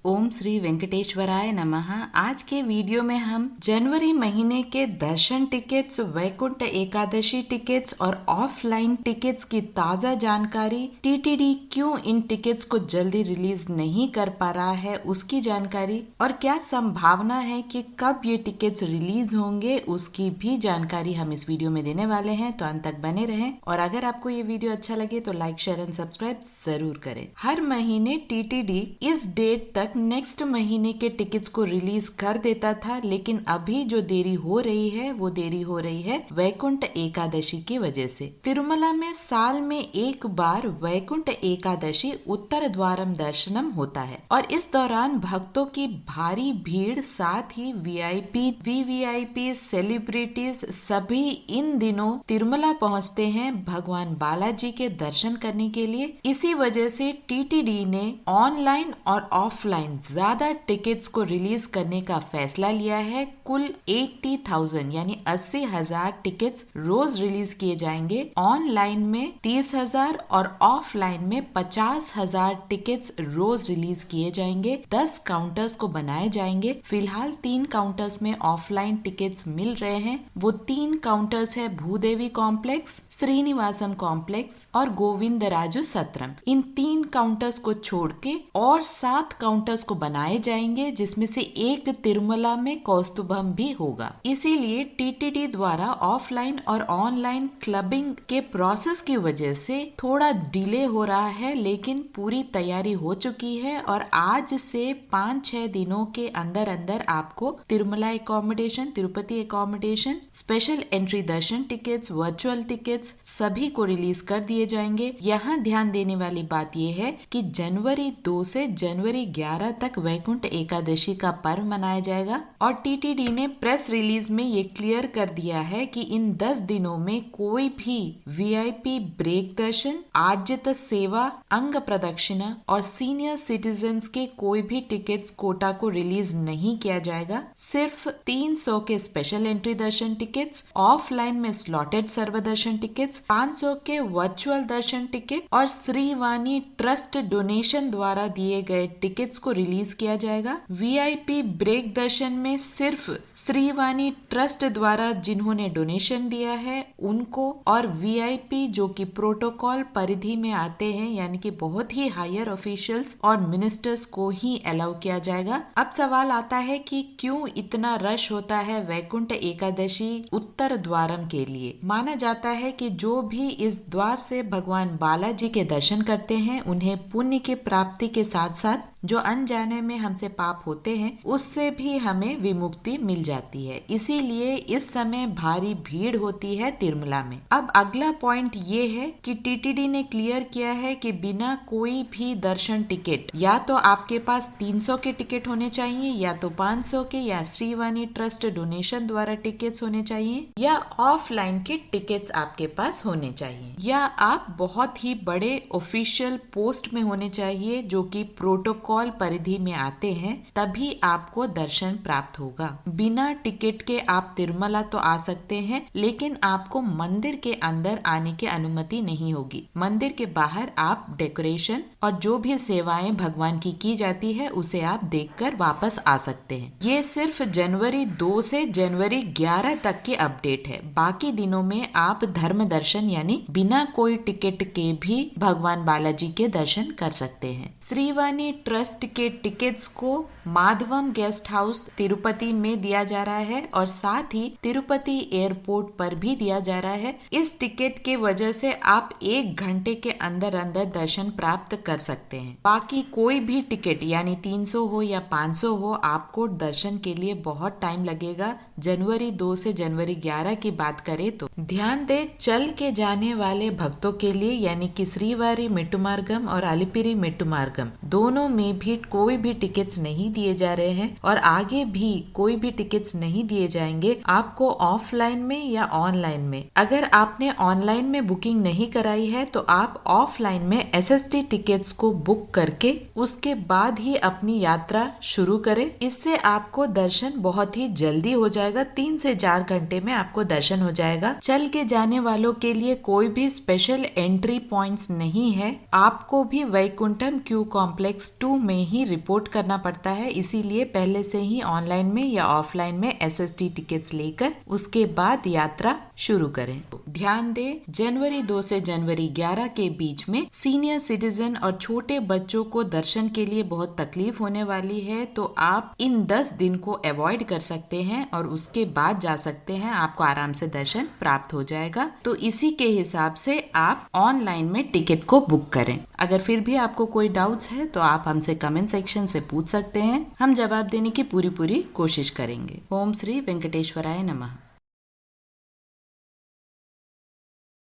ओम श्री वेंकटेश्वराय नमः। आज के वीडियो में हम जनवरी महीने के दर्शन टिकट्स, वैकुंठ एकादशी टिकट्स और ऑफलाइन टिकट्स की ताजा जानकारी, टीटीडी क्यों इन टिकट्स को जल्दी रिलीज नहीं कर पा रहा है उसकी जानकारी, और क्या संभावना है कि कब ये टिकट्स रिलीज होंगे उसकी भी जानकारी हम इस वीडियो में देने वाले हैं। तो अंत तक बने रहें और अगर आपको ये वीडियो अच्छा लगे तो लाइक, शेयर एंड सब्सक्राइब जरूर करें। हर महीने टीटीडी इस डेट तक नेक्स्ट महीने के टिकट्स को रिलीज कर देता था, लेकिन अभी जो देरी हो रही है वो देरी हो रही है वैकुंठ एकादशी की वजह से। तिरुमला में साल में एक बार वैकुंठ एकादशी उत्तर द्वारम दर्शनम होता है और इस दौरान भक्तों की भारी भीड़, साथ ही वीआईपी, वीवीआईपी, सेलिब्रिटीज सभी इन दिनों तिरुमला पहुंचते हैं भगवान बालाजी के दर्शन करने के लिए। इसी वजह से टीटीडी ने ऑनलाइन और ऑफलाइन ज्यादा टिकट्स को रिलीज करने का फैसला लिया है। कुल 80,000 यानी 80,000 टिकट्स रोज रिलीज किए जाएंगे। ऑनलाइन में 30,000 और ऑफलाइन में 50,000 टिकट्स रोज रिलीज किए जाएंगे। 10 काउंटर्स को बनाए जाएंगे। फिलहाल 3 काउंटर्स में ऑफलाइन टिकट्स मिल रहे हैं। वो 3 काउंटर्स है भूदेवी कॉम्प्लेक्स, श्रीनिवासम कॉम्प्लेक्स और गोविंदराजु सत्रम। इन 3 काउंटर्स को छोड़ के और 7 काउंटर्स को बनाए जाएंगे, जिसमें से एक तिरुमला में कौस्तुभम भी होगा। इसीलिए टीटीडी द्वारा ऑफलाइन और ऑनलाइन क्लबिंग के प्रोसेस की वजह से थोड़ा डिले हो रहा है, लेकिन पूरी तैयारी हो चुकी है और आज से 5-6 दिनों के अंदर अंदर आपको Tirumala accommodation, Tirupati accommodation, special entry darshan tickets, virtual tickets सभी को रिलीज कर दिए जाएंगे। यहाँ ध्यान देने वाली बात यह है कि जनवरी 2 से जनवरी 11 तक वैकुंठ एकादशी का पर्व मनाया जाएगा और टीटीडी ने प्रेस रिलीज में ये क्लियर कर दिया है कि इन 10 दिनों में कोई भी वीआईपी ब्रेक दर्शन, आर्जित सेवा, अंग प्रदक्षिणा और सीनियर सिटीजन्स के कोई भी टिकट्स कोटा को रिलीज नहीं किया जाएगा। सिर्फ 300 के special entry darshan tickets, offline में स्लॉटेड सर्वदर्शन टिकट्स, 500 के वर्चुअल दर्शन टिकट और श्रीवाणी ट्रस्ट डोनेशन द्वारा दिए गए टिकट्स को रिलीज किया जाएगा। वीआईपी ब्रेक दर्शन में सिर्फ श्रीवाणी ट्रस्ट द्वारा जिन्होंने डोनेशन दिया है उनको और वीआईपी जो कि प्रोटोकॉल परिधि में आते हैं, यानी कि बहुत ही हायर ऑफिशियल्स और मिनिस्टर्स को ही अलाउ किया जाएगा। अब सवाल आता है कि क्यों इतना रश होता है वैकुंठ एकादशी उत्तर द्वारम के लिए। माना जाता है कि जो भी इस द्वार से भगवान बालाजी के दर्शन करते हैं उन्हें पुण्य की प्राप्ति के साथ साथ जो अनजाने में हमसे पाप होते हैं उससे भी हमें विमुक्ति मिल जाती है। इसीलिए इस समय भारी भीड़ होती है तिरुमला में। अब अगला पॉइंट ये है कि टीटीडी ने क्लियर किया है कि बिना कोई भी दर्शन टिकट, या तो आपके पास 300 के टिकट होने चाहिए, या तो 500 के, या श्रीवाणी ट्रस्ट डोनेशन द्वारा टिकट्स होने चाहिए, या ऑफलाइन के टिकट्स आपके पास होने चाहिए, या आप बहुत ही बड़े ऑफिशियल पोस्ट में होने चाहिए जो कि प्रोटोकॉल परिधि में आते हैं, तभी आपको दर्शन प्राप्त होगा। बिना टिकट के आप तिरुमला तो आ सकते हैं, लेकिन आपको मंदिर के अंदर आने की अनुमति नहीं होगी। मंदिर के बाहर आप डेकोरेशन और जो भी सेवाएं भगवान की जाती है उसे आप देखकर वापस आ सकते हैं। ये सिर्फ जनवरी 2 से जनवरी 11 तक की अपडेट है। बाकी दिनों में आप धर्म दर्शन यानी बिना कोई टिकट के भी भगवान बालाजी के दर्शन कर सकते हैं। श्रीवाणी ट्रस्ट के टिकट्स को माधवम गेस्ट हाउस तिरुपति में दिया जा रहा है और साथ ही तिरुपति एयरपोर्ट पर भी दिया जा रहा है। इस टिकट के वजह से आप 1 घंटे के अंदर अंदर दर्शन प्राप्त कर सकते हैं। बाकी कोई भी टिकट यानी 300 हो या 500 हो, आपको दर्शन के लिए बहुत टाइम लगेगा। जनवरी 2 से जनवरी 11 की बात करें तो ध्यान दे, चल के जाने वाले भक्तों के लिए यानी कि श्रीवारी मेट्टुमार्गम और अलिपिरी मेट्टुमार्गम दोनों में भी कोई भी टिकट्स नहीं दिए जा रहे हैं और आगे भी कोई भी टिकट्स नहीं दिए जाएंगे आपको ऑफलाइन में या ऑनलाइन में। अगर आपने ऑनलाइन में बुकिंग नहीं कराई है तो आप ऑफलाइन में एसएसटी टिकट्स को बुक करके उसके बाद ही अपनी यात्रा शुरू करें। इससे आपको दर्शन बहुत ही जल्दी हो जाएगा। 3 से 4 घंटे में आपको दर्शन हो जाएगा। चल के जाने वालों के लिए कोई भी स्पेशल एंट्री पॉइंट्स नहीं है। आपको भी वैकुंठम क्यू कॉम्प्लेक्स 2 में ही रिपोर्ट करना पड़ता है, इसीलिए पहले से ही ऑनलाइन में या ऑफलाइन में SST टिकट्स लेकर उसके बाद यात्रा शुरू करें। ध्यान दें, जनवरी 2 से जनवरी 11 के बीच में सीनियर सिटीजन और छोटे बच्चों को दर्शन के लिए बहुत तकलीफ होने वाली है, तो आप इन 10 दिन को अवॉइड कर सकते हैं और उसके बाद जा सकते हैं, आपको आराम से दर्शन प्राप्त हो जाएगा। तो इसी के हिसाब से आप ऑनलाइन में टिकट को बुक करें। अगर फिर भी आपको कोई डाउट्स है तो आप हमसे कमेंट सेक्शन से पूछ सकते हैं, हम जवाब देने की पूरी कोशिश करेंगे। ओम श्री वेंकटेश्वराय नमः।